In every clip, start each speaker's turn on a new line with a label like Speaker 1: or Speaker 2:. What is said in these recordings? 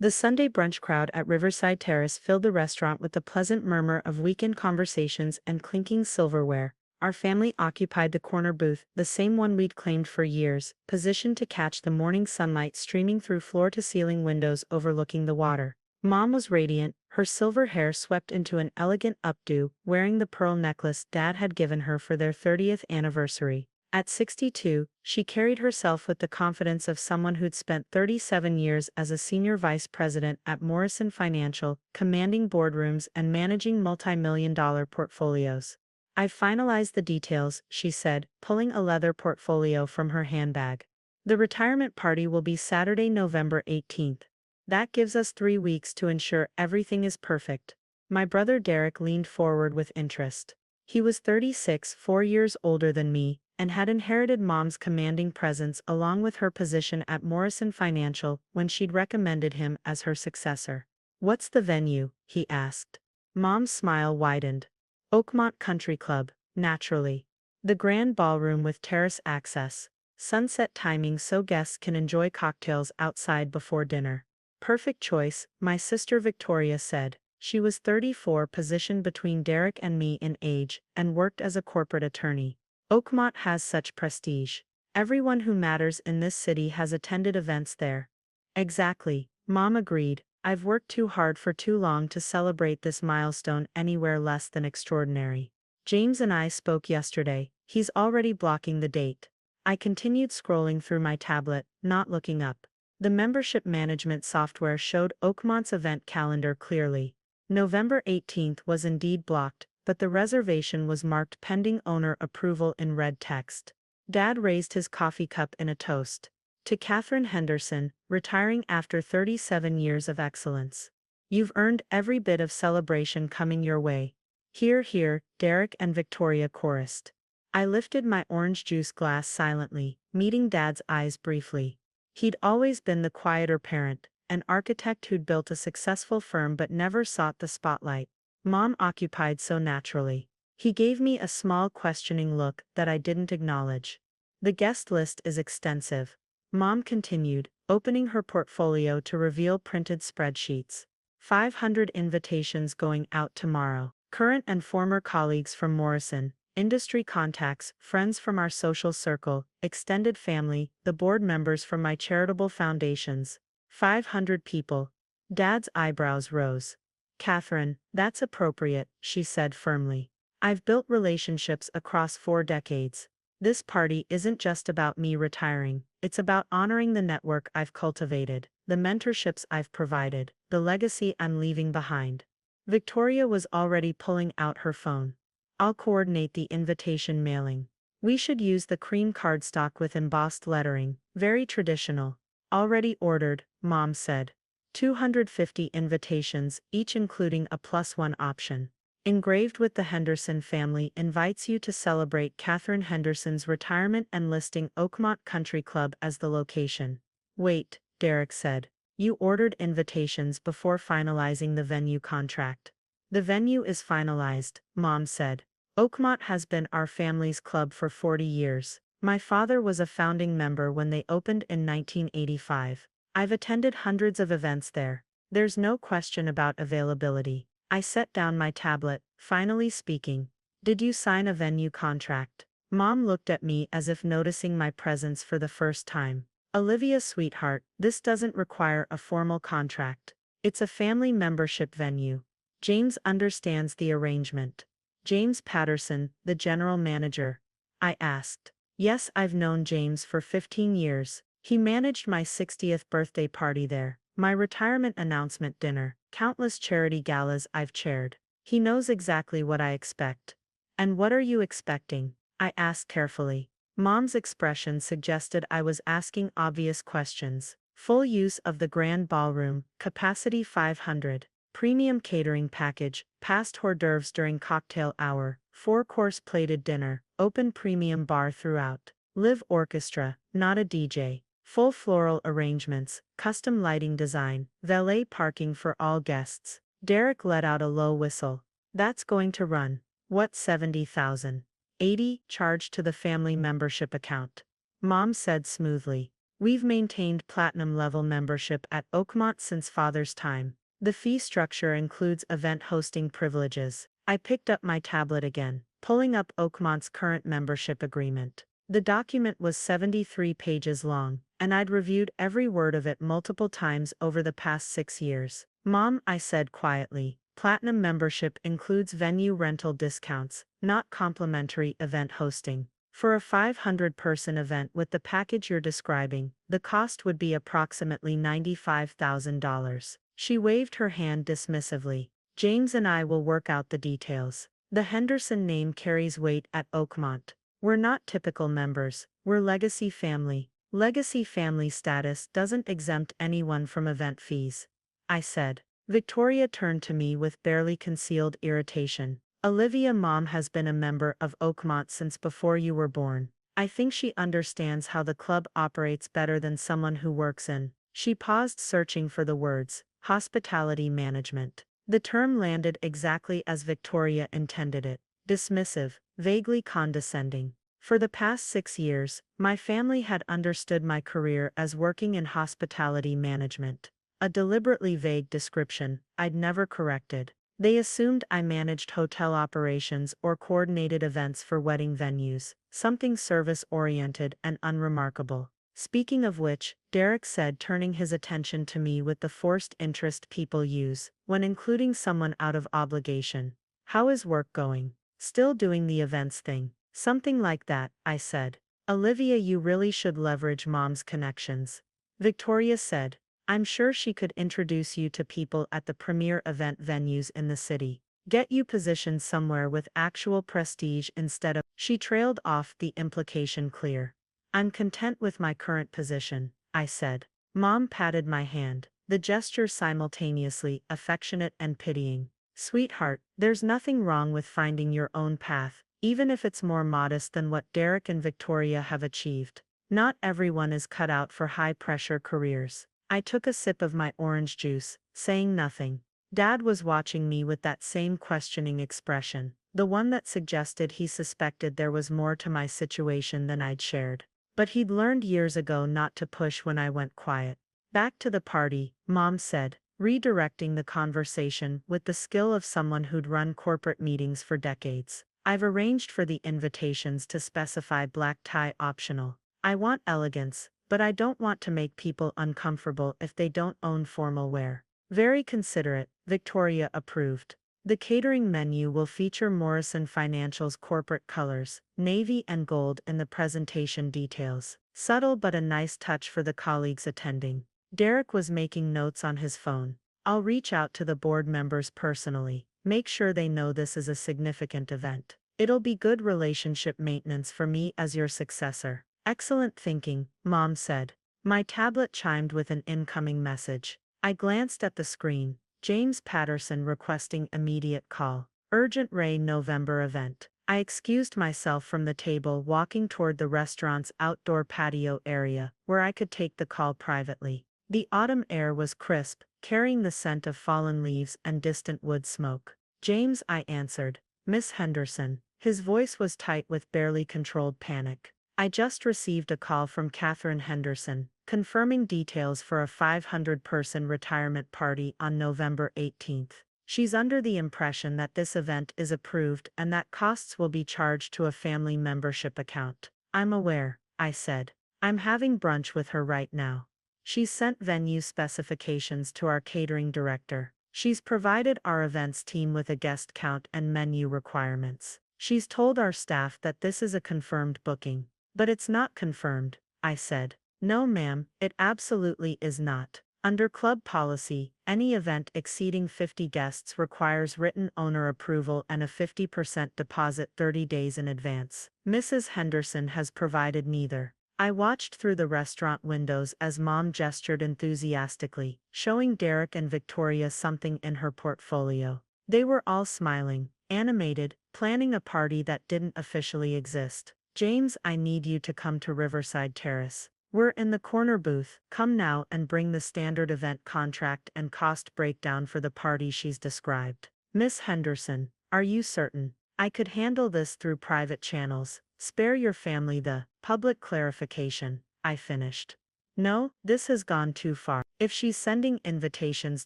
Speaker 1: The Sunday brunch crowd at Riverside Terrace filled the restaurant with the pleasant murmur of weekend conversations and clinking silverware. Our family occupied the corner booth, the same one we'd claimed for years, positioned to catch the morning sunlight streaming through floor-to-ceiling windows overlooking the water. Mom was radiant, her silver hair swept into an elegant updo, wearing the pearl necklace Dad had given her for their 30th anniversary. At 62, she carried herself with the confidence of someone who'd spent 37 years as a senior vice president at Morrison Financial, commanding boardrooms and managing multi-million-dollar portfolios. "I've finalized the details," she said, pulling a leather portfolio from her handbag. "The retirement party will be Saturday, November 18th. That gives us 3 weeks to ensure everything is perfect." My brother Derek leaned forward with interest. He was 36, 4 years older than me, and had inherited Mom's commanding presence along with her position at Morrison Financial when she'd recommended him as her successor. "What's the venue?" he asked. Mom's smile widened. "Oakmont Country Club, naturally. The grand ballroom with terrace access. Sunset timing so guests can enjoy cocktails outside before dinner." "Perfect choice," my sister Victoria said. She was 34, positioned between Derek and me in age, and worked as a corporate attorney. "Oakmont has such prestige. Everyone who matters in this city has attended events there." "Exactly," Mom agreed. "I've worked too hard for too long to celebrate this milestone anywhere less than extraordinary. James and I spoke yesterday. He's already blocking the date." I continued scrolling through my tablet, not looking up. The membership management software showed Oakmont's event calendar clearly. November 18th was indeed blocked, but the reservation was marked pending owner approval in red text. Dad raised his coffee cup in a toast. "To Catherine Henderson, retiring after 37 years of excellence. You've earned every bit of celebration coming your way." "Hear, hear," Derek and Victoria chorused. I lifted my orange juice glass silently, meeting Dad's eyes briefly. He'd always been the quieter parent, an architect who'd built a successful firm but never sought the spotlight. Mom occupied so naturally. He gave me a small questioning look that I didn't acknowledge. "The guest list is extensive," Mom continued, opening her portfolio to reveal printed spreadsheets. 500 invitations going out tomorrow. Current and former colleagues from Morrison, industry contacts, friends from our social circle, extended family, the board members from my charitable foundations. 500 people. Dad's eyebrows rose. "Catherine, that's appropriate," she said firmly. "I've built relationships across 4 decades. This party isn't just about me retiring, it's about honoring the network I've cultivated, the mentorships I've provided, the legacy I'm leaving behind." Victoria was already pulling out her phone. "I'll coordinate the invitation mailing. We should use the cream cardstock with embossed lettering, very traditional." "Already ordered," Mom said. 250 invitations, each including a +1 option. Engraved with the Henderson family invites you to celebrate Catherine Henderson's retirement and listing Oakmont Country Club as the location. "Wait," Derek said. "You ordered invitations before finalizing the venue contract." "The venue is finalized," Mom said. "Oakmont has been our family's club for 40 years. My father was a founding member when they opened in 1985. I've attended hundreds of events there. There's no question about availability." I set down my tablet, finally speaking. "Did you sign a venue contract?" Mom looked at me as if noticing my presence for the first time. "Olivia, sweetheart, this doesn't require a formal contract. It's a family membership venue. James understands the arrangement." "James Patterson, the general manager?" I asked. "Yes, I've known James for 15 years. He managed my 60th birthday party there, my retirement announcement dinner, countless charity galas I've chaired. He knows exactly what I expect." "And what are you expecting?" I asked carefully. Mom's expression suggested I was asking obvious questions. "Full use of the grand ballroom, capacity 500. Premium catering package, past hors d'oeuvres during cocktail hour, 4-course plated dinner, open premium bar throughout. Live orchestra, not a DJ. Full floral arrangements, custom lighting design, valet parking for all guests." Derek let out a low whistle. "That's going to run, what, 70,000? 80, charged to the family membership account." Mom said smoothly. We've maintained platinum level membership at Oakmont since father's time. The fee structure includes event hosting privileges. I picked up my tablet again, pulling up Oakmont's current membership agreement. The document was 73 pages long, and I'd reviewed every word of it multiple times over the past 6 years. Mom, I said quietly, platinum membership includes venue rental discounts, not complimentary event hosting. For a 500-person event with the package you're describing, the cost would be approximately $95,000. She waved her hand dismissively. James and I will work out the details. The Henderson name carries weight at Oakmont. We're not typical members, we're legacy family. Legacy family status doesn't exempt anyone from event fees, I said. Victoria turned to me with barely concealed irritation. Olivia, Mom has been a member of Oakmont since before you were born. I think she understands how the club operates better than someone who works in. She paused, searching for the words, hospitality management. The term landed exactly as Victoria intended it, dismissive, vaguely condescending. For the past 6 years, my family had understood my career as working in hospitality management. A deliberately vague description I'd never corrected. They assumed I managed hotel operations or coordinated events for wedding venues, something service-oriented and unremarkable. Speaking of which, Derek said, turning his attention to me with the forced interest people use when including someone out of obligation. How is work going? Still doing the events thing? Something like that, I said. Olivia, you really should leverage Mom's connections. Victoria said. I'm sure she could introduce you to people at the premier event venues in the city. Get you positioned somewhere with actual prestige instead of. She trailed off, the implication clear. I'm content with my current position, I said. Mom patted my hand, the gesture simultaneously affectionate and pitying. Sweetheart, there's nothing wrong with finding your own path, even if it's more modest than what Derek and Victoria have achieved. Not everyone is cut out for high-pressure careers. I took a sip of my orange juice, saying nothing. Dad was watching me with that same questioning expression, the one that suggested he suspected there was more to my situation than I'd shared. But he'd learned years ago not to push when I went quiet. Back to the party, Mom said, redirecting the conversation with the skill of someone who'd run corporate meetings for decades. I've arranged for the invitations to specify black tie optional. I want elegance, but I don't want to make people uncomfortable if they don't own formal wear. Very considerate, Victoria approved. The catering menu will feature Morrison Financial's corporate colors, navy and gold, in the presentation details. Subtle but a nice touch for the colleagues attending. Derek was making notes on his phone. I'll reach out to the board members personally. Make sure they know this is a significant event. It'll be good relationship maintenance for me as your successor. Excellent thinking, Mom said. My tablet chimed with an incoming message. I glanced at the screen. James Patterson requesting immediate call. Urgent Ray November event. I excused myself from the table, walking toward the restaurant's outdoor patio area, where I could take the call privately. The autumn air was crisp, carrying the scent of fallen leaves and distant wood smoke. James, I answered. Miss Henderson. His voice was tight with barely controlled panic. I just received a call from Catherine Henderson, confirming details for a 500-person retirement party on November 18th. She's under the impression that this event is approved and that costs will be charged to a family membership account. I'm aware, I said. I'm having brunch with her right now. She's sent venue specifications to our catering director. She's provided our events team with a guest count and menu requirements. She's told our staff that this is a confirmed booking. But it's not confirmed, I said. No ma'am, it absolutely is not. Under club policy, any event exceeding 50 guests requires written owner approval and a 50% deposit 30 days in advance. Mrs. Henderson has provided neither. I watched through the restaurant windows as Mom gestured enthusiastically, showing Derek and Victoria something in her portfolio. They were all smiling, animated, planning a party that didn't officially exist. James, I need you to come to Riverside Terrace. We're in the corner booth. Come now and bring the standard event contract and cost breakdown for the party she's described. Miss Henderson, are you certain? I could handle this through private channels. Spare your family the public clarification, I finished. No, this has gone too far. If she's sending invitations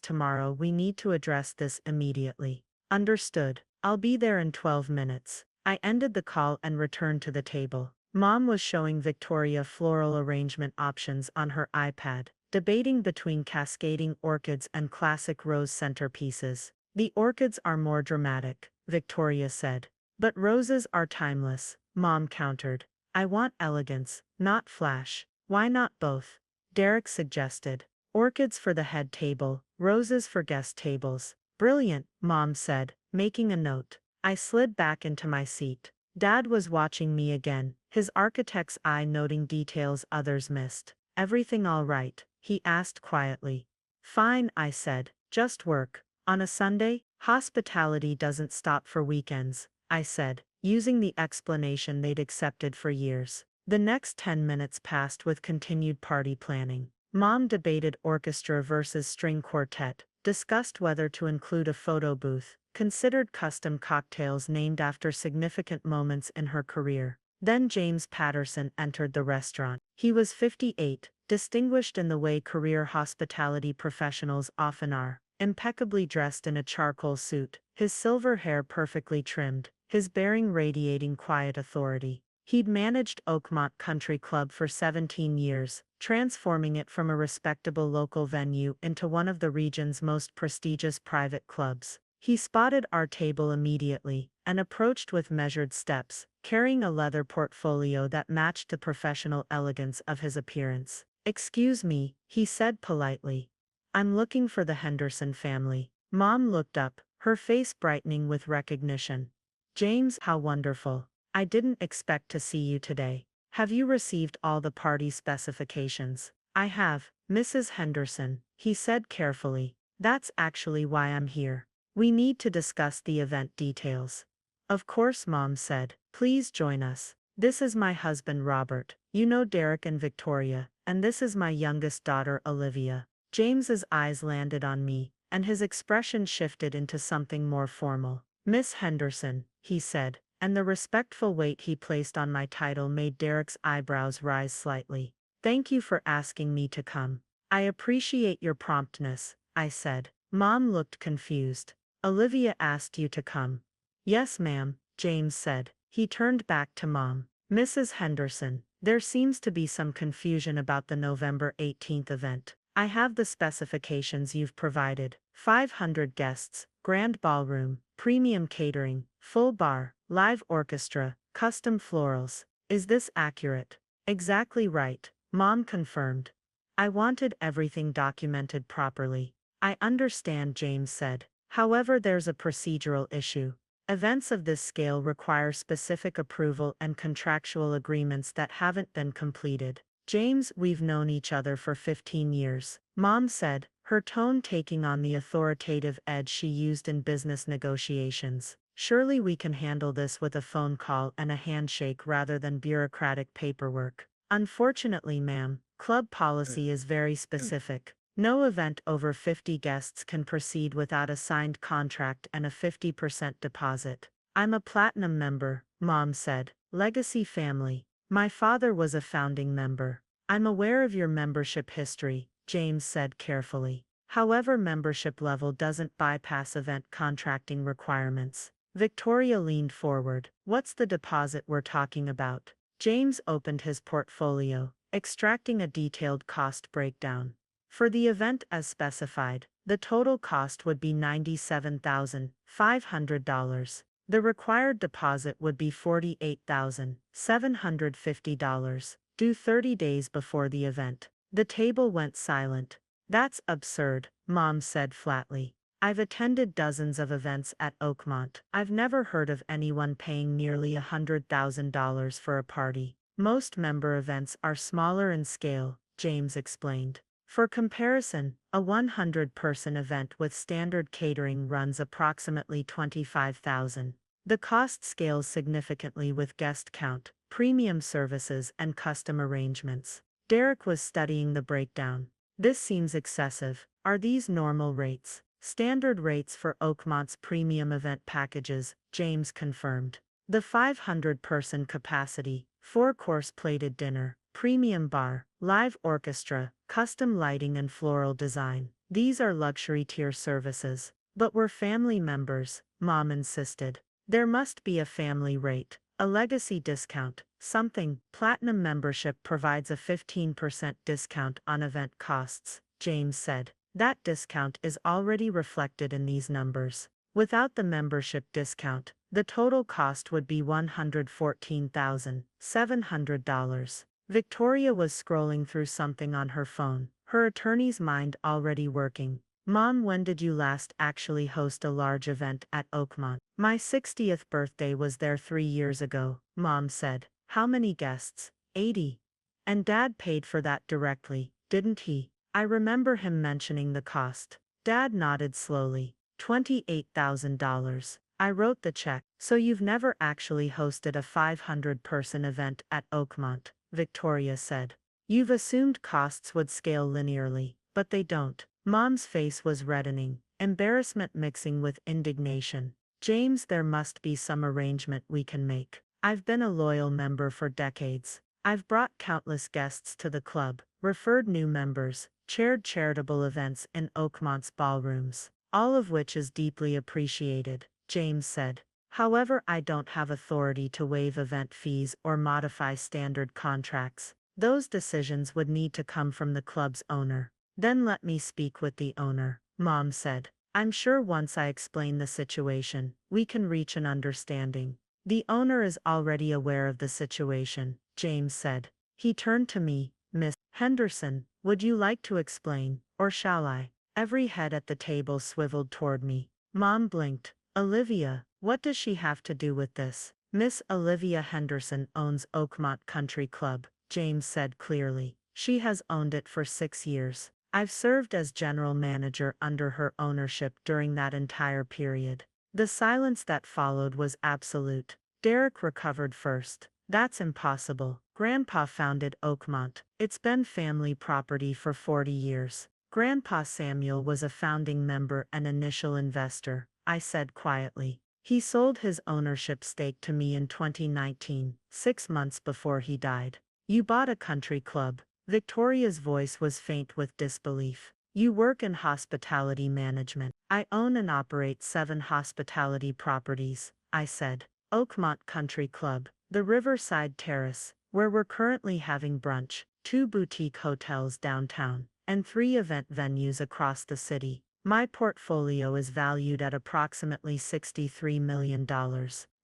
Speaker 1: tomorrow, we need to address this immediately. Understood. I'll be there in 12 minutes. I ended the call and returned to the table. Mom was showing Victoria floral arrangement options on her iPad, debating between cascading orchids and classic rose centerpieces. The orchids are more dramatic, Victoria said. But roses are timeless, Mom countered. I want elegance, not flash. Why not both? Derek suggested. Orchids for the head table, roses for guest tables. Brilliant, Mom said, making a note. I slid back into my seat. Dad was watching me again, his architect's eye noting details others missed. Everything all right? He asked quietly. Fine, I said. Just work. On a Sunday, hospitality doesn't stop for weekends, I said, using the explanation they'd accepted for years. The next 10 minutes passed with continued party planning. Mom debated orchestra versus string quartet, discussed whether to include a photo booth, considered custom cocktails named after significant moments in her career. Then James Patterson entered the restaurant. He was 58, distinguished in the way career hospitality professionals often are, impeccably dressed in a charcoal suit, his silver hair perfectly trimmed, his bearing radiating quiet authority. He'd managed Oakmont Country Club for 17 years, transforming it from a respectable local venue into one of the region's most prestigious private clubs. He spotted our table immediately and approached with measured steps, carrying a leather portfolio that matched the professional elegance of his appearance. Excuse me, he said politely. I'm looking for the Henderson family. Mom looked up, her face brightening with recognition. James, how wonderful. I didn't expect to see you today. Have you received all the party specifications? I have, Mrs. Henderson, he said carefully. That's actually why I'm here. We need to discuss the event details. Of course, Mom said. Please join us. This is my husband Robert. You know Derek and Victoria, and this is my youngest daughter Olivia. James's eyes landed on me, and his expression shifted into something more formal. Miss Henderson, he said, and the respectful weight he placed on my title made Derek's eyebrows rise slightly. Thank you for asking me to come. I appreciate your promptness, I said. Mom looked confused. Olivia asked you to come. Yes, ma'am, James said. He turned back to Mom. Mrs. Henderson, there seems to be some confusion about the November 18th event. I have the specifications you've provided. 500 guests, grand ballroom, premium catering, full bar, live orchestra, custom florals. Is this accurate? Exactly right, Mom confirmed. I wanted everything documented properly. I understand, James said. However, there's a procedural issue. Events of this scale require specific approval and contractual agreements that haven't been completed. James, we've known each other for 15 years, Mom said, her tone taking on the authoritative edge she used in business negotiations. Surely we can handle this with a phone call and a handshake rather than bureaucratic paperwork. Unfortunately, ma'am, club policy is very specific. No event over 50 guests can proceed without a signed contract and a 50% deposit. I'm a platinum member, Mom said. Legacy family. My father was a founding member. I'm aware of your membership history, James said carefully. However, membership level doesn't bypass event contracting requirements. Victoria leaned forward. What's the deposit we're talking about? James opened his portfolio, extracting a detailed cost breakdown. For the event as specified, the total cost would be $97,500. The required deposit would be $48,750, due 30 days before the event. The table went silent. That's absurd, Mom said flatly. I've attended dozens of events at Oakmont. I've never heard of anyone paying nearly $100,000 for a party. Most member events are smaller in scale, James explained. For comparison, a 100-person event with standard catering runs approximately $25,000. The cost scales significantly with guest count, premium services, and custom arrangements. Derek was studying the breakdown. This seems excessive. Are these normal rates? Standard rates for Oakmont's premium event packages, James confirmed. The 500-person capacity, 4-course plated dinner, premium bar, live orchestra, custom lighting and floral design. These are luxury tier services. But we're family members, Mom insisted. There must be a family rate, a legacy discount, something. Platinum membership provides a 15% discount on event costs, James said. That discount is already reflected in these numbers. Without the membership discount, the total cost would be $114,700. Victoria was scrolling through something on her phone, her attorney's mind already working. Mom, when did you last actually host a large event at Oakmont? My 60th birthday was there 3 years ago, Mom said. How many guests? 80. And Dad paid for that directly, didn't he? I remember him mentioning the cost. Dad nodded slowly. $28,000. I wrote the check. So you've never actually hosted a 500-person event at Oakmont, Victoria said. You've assumed costs would scale linearly, but they don't. Mom's face was reddening, embarrassment mixing with indignation. James, there must be some arrangement we can make. I've been a loyal member for decades. I've brought countless guests to the club, referred new members, chaired charitable events in Oakmont's ballrooms, all of which is deeply appreciated, James said. However, I don't have authority to waive event fees or modify standard contracts. Those decisions would need to come from the club's owner. Then let me speak with the owner, Mom said. I'm sure once I explain the situation, we can reach an understanding. The owner is already aware of the situation, James said. He turned to me. Miss Henderson, would you like to explain, or shall I? Every head at the table swiveled toward me. Mom blinked. Olivia, what does she have to do with this? Miss Olivia Henderson owns Oakmont Country Club, James said clearly. She has owned it for 6 years. I've served as general manager under her ownership during that entire period. The silence that followed was absolute. Derek recovered first. That's impossible. Grandpa founded Oakmont. It's been family property for 40 years. Grandpa Samuel was a founding member and initial investor, I said quietly. He sold his ownership stake to me in 2019, 6 months before he died. You bought a country club. Victoria's voice was faint with disbelief. You work in hospitality management. I own and operate 7 hospitality properties, I said. Oakmont Country Club, the Riverside Terrace, where we're currently having brunch, 2 boutique hotels downtown, and 3 event venues across the city. My portfolio is valued at approximately $63 million.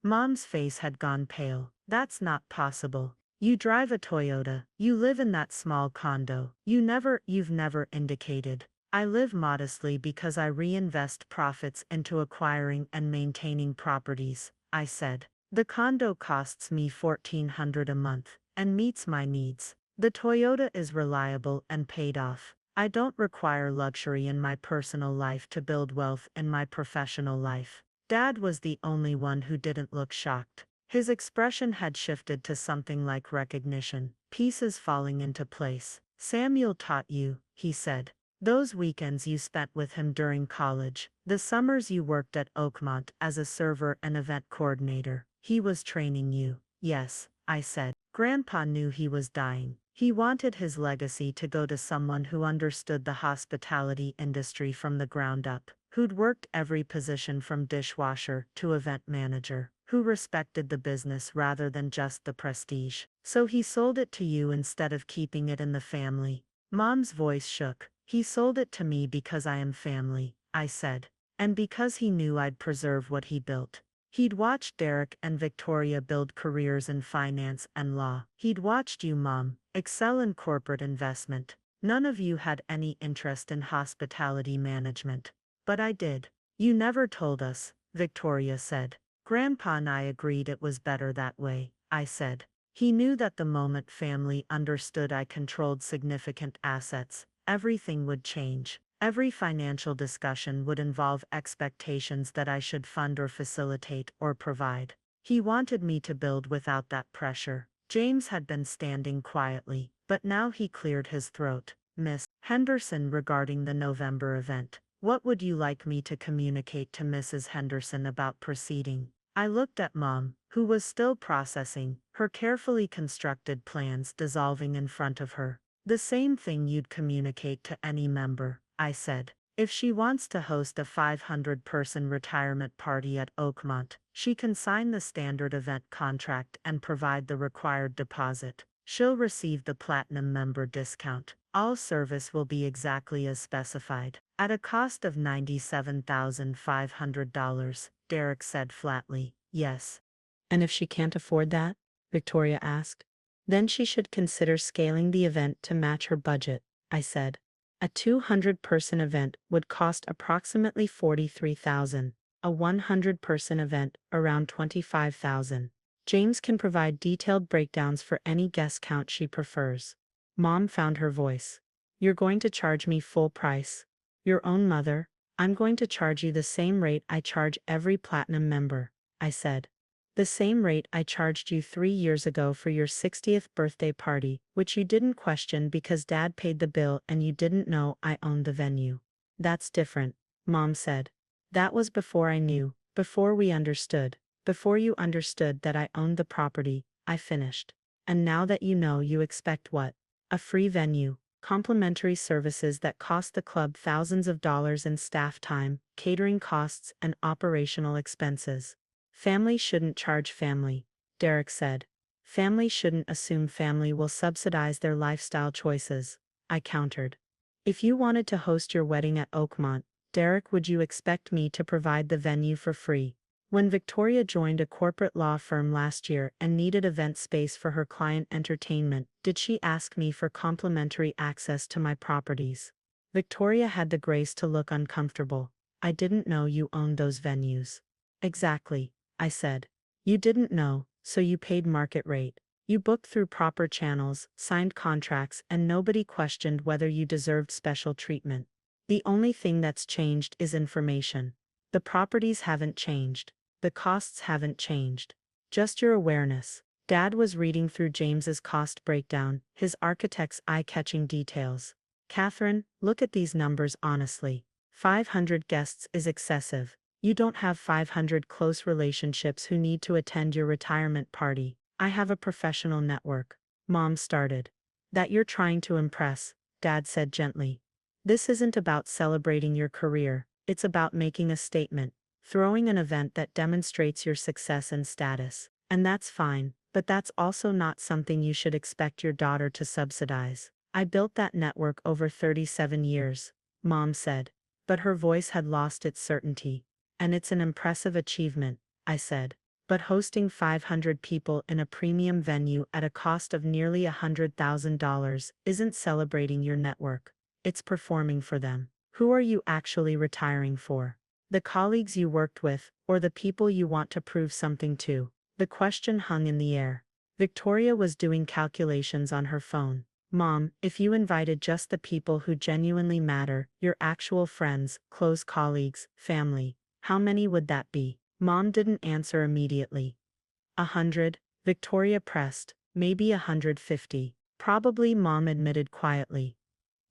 Speaker 1: Mom's face had gone pale. That's not possible. You drive a Toyota. You live in that small condo. You've never indicated. I live modestly because I reinvest profits into acquiring and maintaining properties, I said. The condo costs me $1,400 a month and meets my needs. The Toyota is reliable and paid off. I don't require luxury in my personal life to build wealth in my professional life. Dad was the only one who didn't look shocked. His expression had shifted to something like recognition, pieces falling into place. Samuel taught you, he said. Those weekends you spent with him during college, the summers you worked at Oakmont as a server and event coordinator, he was training you. Yes, I said. Grandpa knew he was dying. He wanted his legacy to go to someone who understood the hospitality industry from the ground up, who'd worked every position from dishwasher to event manager, who respected the business rather than just the prestige. So he sold it to you instead of keeping it in the family. Mom's voice shook. He sold it to me because I am family, I said. And because he knew I'd preserve what he built. He'd watched Derek and Victoria build careers in finance and law. He'd watched you, Mom, excel in corporate investment. None of you had any interest in hospitality management. But I did. You never told us, Victoria said. Grandpa and I agreed it was better that way, I said. He knew that the moment family understood I controlled significant assets, everything would change. Every financial discussion would involve expectations that I should fund or facilitate or provide. He wanted me to build without that pressure. James had been standing quietly, but now he cleared his throat. Miss Henderson, regarding the November event, what would you like me to communicate to Mrs. Henderson about proceeding? I looked at Mom, who was still processing, her carefully constructed plans dissolving in front of her. The same thing you'd communicate to any member, I said. If she wants to host a 500-person retirement party at Oakmont, she can sign the standard event contract and provide the required deposit. She'll receive the platinum member discount. All service will be exactly as specified, at a cost of $97,500, Derek said flatly. Yes. And if she can't afford that? Victoria asked. Then she should consider scaling the event to match her budget, I said. A 200-person event would cost approximately $43,000, a 100-person event around $25,000. James can provide detailed breakdowns for any guest count she prefers. Mom found her voice. You're going to charge me full price? Your own mother? I'm going to charge you the same rate I charge every platinum member, I said. The same rate I charged you 3 years ago for your 60th birthday party, which you didn't question because Dad paid the bill and you didn't know I owned the venue. That's different, Mom said. That was before I knew, before we understood, before you understood that I owned the property, I finished. And now that you know, you expect what? A free venue, complimentary services that cost the club thousands of dollars in staff time, catering costs, and operational expenses. Family shouldn't charge family, Derek said. Family shouldn't assume family will subsidize their lifestyle choices, I countered. If you wanted to host your wedding at Oakmont, Derek, would you expect me to provide the venue for free? When Victoria joined a corporate law firm last year and needed event space for her client entertainment, did she ask me for complimentary access to my properties? Victoria had the grace to look uncomfortable. I didn't know you owned those venues. Exactly, I said. You didn't know, so you paid market rate. You booked through proper channels, signed contracts, and nobody questioned whether you deserved special treatment. The only thing that's changed is information. The properties haven't changed. The costs haven't changed. Just your awareness. Dad was reading through James's cost breakdown, his architect's eye-catching details. Catherine, look at these numbers honestly. 500 guests is excessive. You don't have 500 close relationships who need to attend your retirement party. I have a professional network. Mom started. That you're trying to impress, Dad said gently. This isn't about celebrating your career, it's about making a statement, throwing an event that demonstrates your success and status. And that's fine, but that's also not something you should expect your daughter to subsidize. I built that network over 37 years, Mom said. But her voice had lost its certainty. And it's an impressive achievement, I said. But hosting 500 people in a premium venue at a cost of nearly $100,000 isn't celebrating your network. It's performing for them. Who are you actually retiring for? The colleagues you worked with, or the people you want to prove something to? The question hung in the air. Victoria was doing calculations on her phone. Mom, if you invited just the people who genuinely matter, your actual friends, close colleagues, family, how many would that be? Mom didn't answer immediately. 100, Victoria pressed. Maybe 150. Probably, Mom admitted quietly.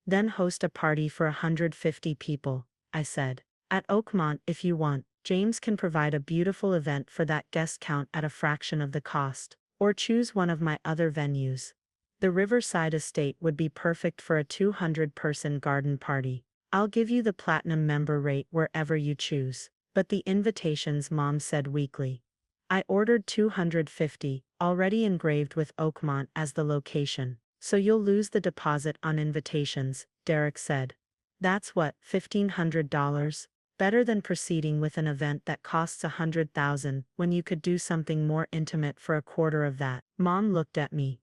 Speaker 1: Then host a party for 150 people, I said. At Oakmont if you want. James can provide a beautiful event for that guest count at a fraction of the cost. Or choose one of my other venues. The Riverside Estate would be perfect for a 200-person garden party. I'll give you the platinum member rate wherever you choose. But the invitations, Mom said weakly. I ordered 250, already engraved with Oakmont as the location. So you'll lose the deposit on invitations, Derek said. That's what, $1,500? Better than proceeding with an event that costs $100,000 when you could do something more intimate for a quarter of that. Mom looked at me.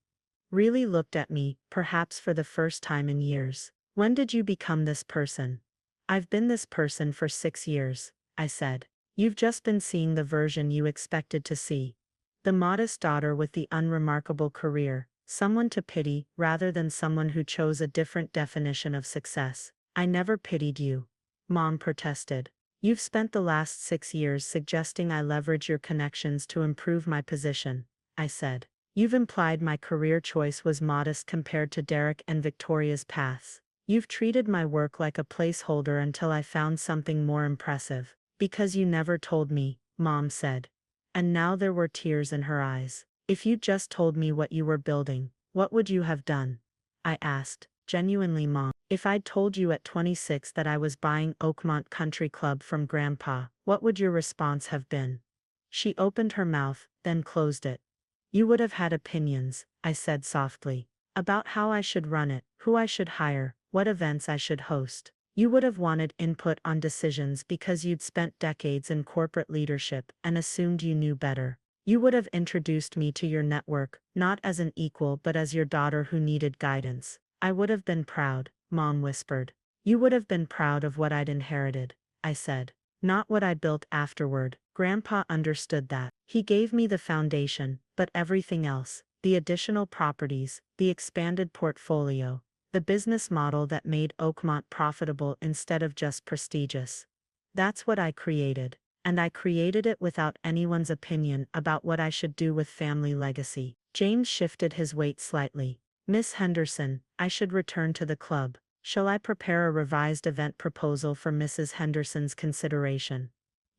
Speaker 1: Really looked at me, perhaps for the first time in years. When did you become this person? I've been this person for 6 years, I said. You've just been seeing the version you expected to see. The modest daughter with the unremarkable career, someone to pity rather than someone who chose a different definition of success. I never pitied you. Mom protested. You've spent the last 6 years suggesting I leverage your connections to improve my position, I said. You've implied my career choice was modest compared to Derek and Victoria's paths. You've treated my work like a placeholder until I found something more impressive. Because you never told me, Mom said. and now there were tears in her eyes. If you just told me what you were building, what would you have done? I asked, genuinely, Mom. If I'd told you at 26 that I was buying Oakmont Country Club from Grandpa, what would your response have been? She opened her mouth, then closed it. You would have had opinions, I said softly, about how I should run it, who I should hire, what events I should host. You would have wanted input on decisions because you'd spent decades in corporate leadership and assumed you knew better. You would have introduced me to your network, not as an equal but as your daughter who needed guidance. I would have been proud, Mom whispered. You would have been proud of what I'd inherited, I said. Not what I built afterward. Grandpa understood that. He gave me the foundation, but everything else, the additional properties, the expanded portfolio, the business model that made Oakmont profitable instead of just prestigious. That's what I created, and I created it without anyone's opinion about what I should do with family legacy. James shifted his weight slightly. Miss Henderson, I should return to the club. Shall I prepare a revised event proposal for Mrs. Henderson's consideration?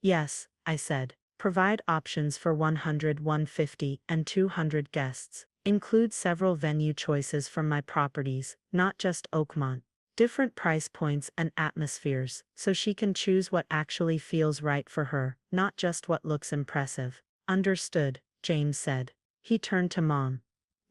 Speaker 1: Yes, I said. Provide options for 100, 150, and 200 guests. Include several venue choices from my properties, not just Oakmont. Different price points and atmospheres, so she can choose what actually feels right for her, not just what looks impressive. Understood, James said. He turned to Mom.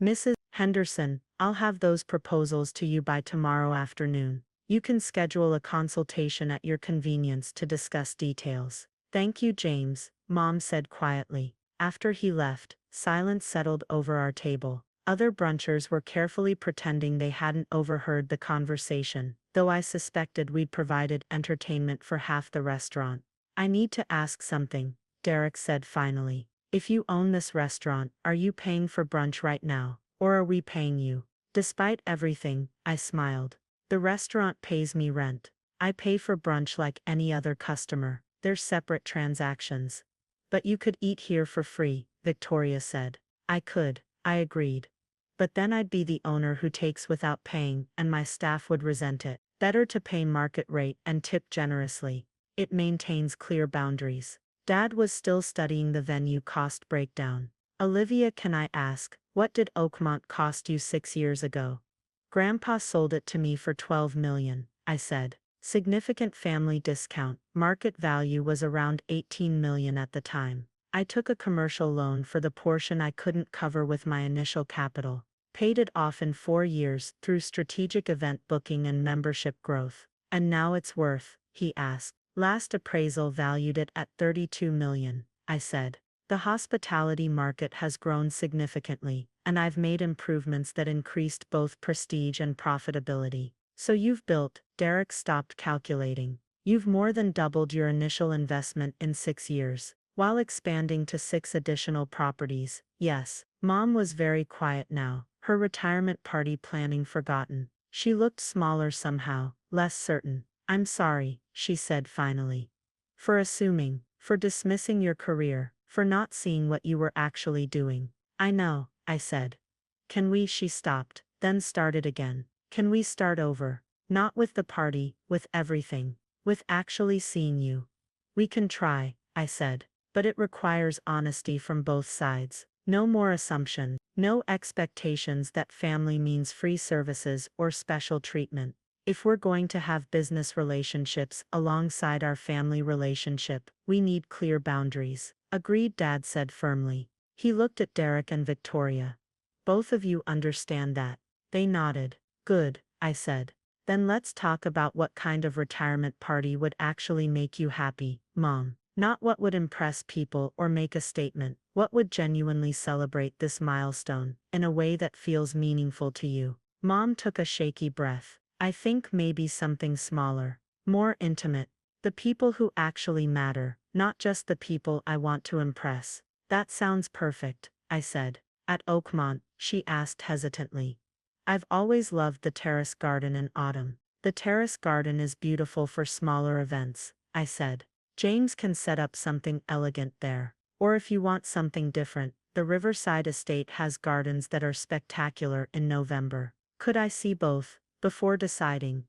Speaker 1: Mrs. Henderson, I'll have those proposals to you by tomorrow afternoon. You can schedule a consultation at your convenience to discuss details. Thank you, James, Mom said quietly. After he left, silence settled over our table. Other brunchers were carefully pretending they hadn't overheard the conversation, though I suspected we'd provided entertainment for half the restaurant. I need to ask something, Derek said finally. If you own this restaurant, are you paying for brunch right now, or are we paying you? Despite everything, I smiled. The restaurant pays me rent. I pay for brunch like any other customer. They're separate transactions. But you could eat here for free, Victoria said. I could, I agreed. But then I'd be the owner who takes without paying, and my staff would resent it. Better to pay market rate and tip generously. It maintains clear boundaries. Dad was still studying the venue cost breakdown. Olivia, can I ask, what did Oakmont cost you 6 years ago? Grandpa sold it to me for $12 million, I said. Significant family discount. Market value was around $18 million at the time. I took a commercial loan for the portion I couldn't cover with my initial capital. Paid it off in 4 years through strategic event booking and membership growth. And now it's worth, he asked. Last appraisal valued it at $32 million, I said. The hospitality market has grown significantly, and I've made improvements that increased both prestige and profitability. So you've built, Derek stopped calculating. You've more than doubled your initial investment in 6 years, while expanding to 6 additional properties. Yes. Mom was very quiet now, her retirement party planning forgotten. She looked smaller somehow, less certain. I'm sorry, she said finally. For assuming, for dismissing your career, for not seeing what you were actually doing. I know, I said. Can we? She stopped, then started again. Can we start over? Not with the party, with everything. With actually seeing you. We can try, I said. But it requires honesty from both sides. No more assumption, no expectations that family means free services or special treatment. If we're going to have business relationships alongside our family relationship, we need clear boundaries. Agreed, Dad said firmly. He looked at Derek and Victoria. Both of you understand that. They nodded. Good, I said. Then let's talk about what kind of retirement party would actually make you happy, Mom. Not what would impress people or make a statement. What would genuinely celebrate this milestone in a way that feels meaningful to you? Mom took a shaky breath. I think maybe something smaller, more intimate. The people who actually matter, not just the people I want to impress. That sounds perfect, I said. At Oakmont, she asked hesitantly. I've always loved the terrace garden in autumn. The terrace garden is beautiful for smaller events, I said. James can set up something elegant there. Or if you want something different, the Riverside Estate has gardens that are spectacular in November. Could I see both before deciding?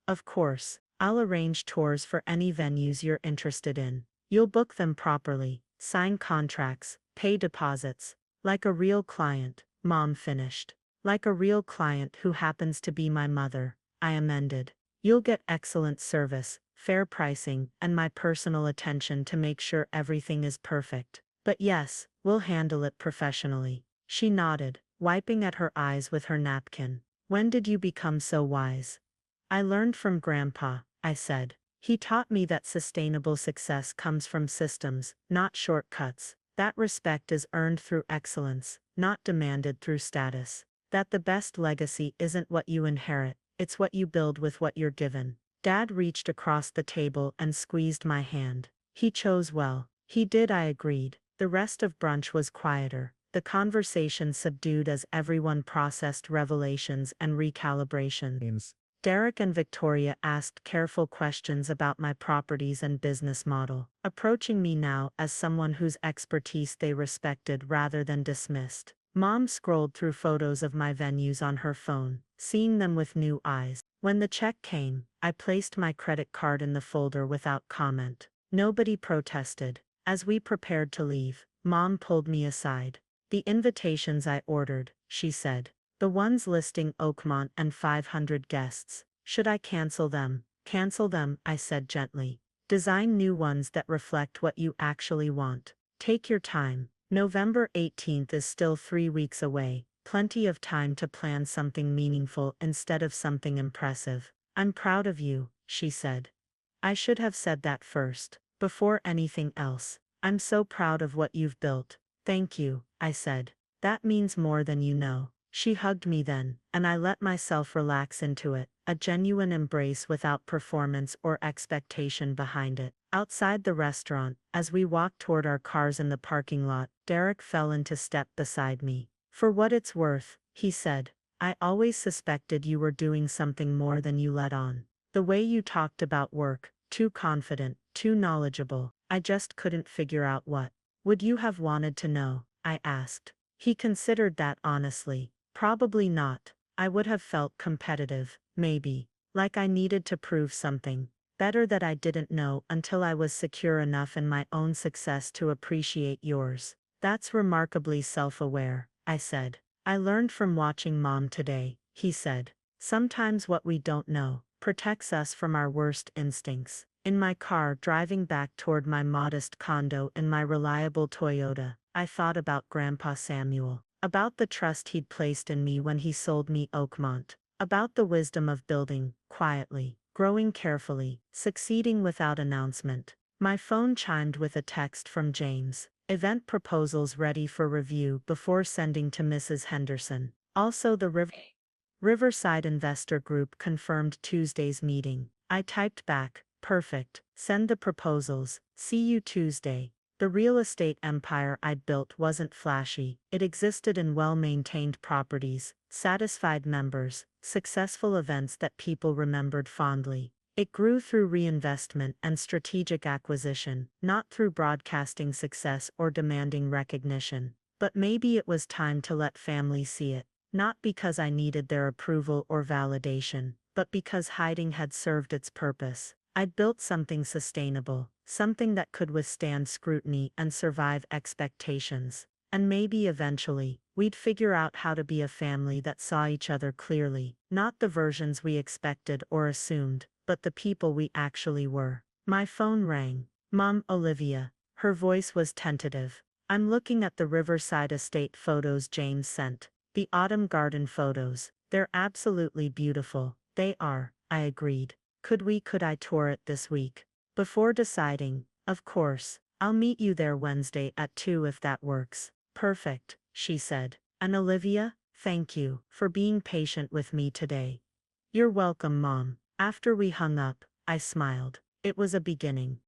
Speaker 1: Of course, I'll arrange tours for any venues you're interested in. You'll book them properly, sign contracts, pay deposits. Like a real client, Mom finished. Like a real client who happens to be my mother, I amended. You'll get excellent service, fair pricing, and my personal attention to make sure everything is perfect. But yes, we'll handle it professionally. She nodded, wiping at her eyes with her napkin. When did you become so wise? I learned from Grandpa, I said. He taught me that sustainable success comes from systems, not shortcuts. That respect is earned through excellence, not demanded through status. That the best legacy isn't what you inherit, it's what you build with what you're given. Dad reached across the table and squeezed my hand. He chose well. He did, I agreed. The rest of brunch was quieter, the conversation subdued as everyone processed revelations and recalibrations. Derek and Victoria asked careful questions about my properties and business model, approaching me now as someone whose expertise they respected rather than dismissed. Mom scrolled through photos of my venues on her phone, seeing them with new eyes. When the check came, I placed my credit card in the folder without comment. Nobody protested. As we prepared to leave, Mom pulled me aside. The invitations I ordered, she said. The ones listing Oakmont and 500 guests. Should I cancel them? Cancel them, I said gently. Design new ones that reflect what you actually want. Take your time. November 18th is still 3 weeks away. Plenty of time to plan something meaningful instead of something impressive. I'm proud of you, she said. I should have said that first, before anything else. I'm so proud of what you've built. Thank you, I said. That means more than you know. She hugged me then, and I let myself relax into it, a genuine embrace without performance or expectation behind it. Outside the restaurant, as we walked toward our cars in the parking lot, Derek fell into step beside me. For what it's worth, he said, I always suspected you were doing something more than you let on. The way you talked about work, too confident, too knowledgeable, I just couldn't figure out what. Would you have wanted to know? I asked. He considered that honestly. Probably not. I would have felt competitive, maybe. Like I needed to prove something. Better that I didn't know until I was secure enough in my own success to appreciate yours. That's remarkably self-aware, I said. I learned from watching Mom today, he said. Sometimes what we don't know protects us from our worst instincts. In my car driving back toward my modest condo in my reliable Toyota, I thought about Grandpa Samuel. About the trust he'd placed in me when he sold me Oakmont. About the wisdom of building, quietly, growing carefully, succeeding without announcement. My phone chimed with a text from James. Event proposals ready for review before sending to Mrs. Henderson. Also the Riverside Investor Group confirmed Tuesday's meeting. I typed back, perfect, send the proposals, see you Tuesday. The real estate empire I'd built wasn't flashy. It existed in well-maintained properties, satisfied members, successful events that people remembered fondly. It grew through reinvestment and strategic acquisition, not through broadcasting success or demanding recognition. But maybe it was time to let family see it, not because I needed their approval or validation, but because hiding had served its purpose. I'd built something sustainable, something that could withstand scrutiny and survive expectations. And maybe eventually, we'd figure out how to be a family that saw each other clearly, not the versions we expected or assumed, but the people we actually were. My phone rang. Mom, Olivia. Her voice was tentative. I'm looking at the Riverside Estate photos James sent. The autumn garden photos. They're absolutely beautiful. They are, I agreed. Could I tour it this week? Before deciding, of course, I'll meet you there Wednesday at 2 if that works. Perfect, she said. And Olivia, thank you for being patient with me today. You're welcome, Mom. After we hung up, I smiled. It was a beginning.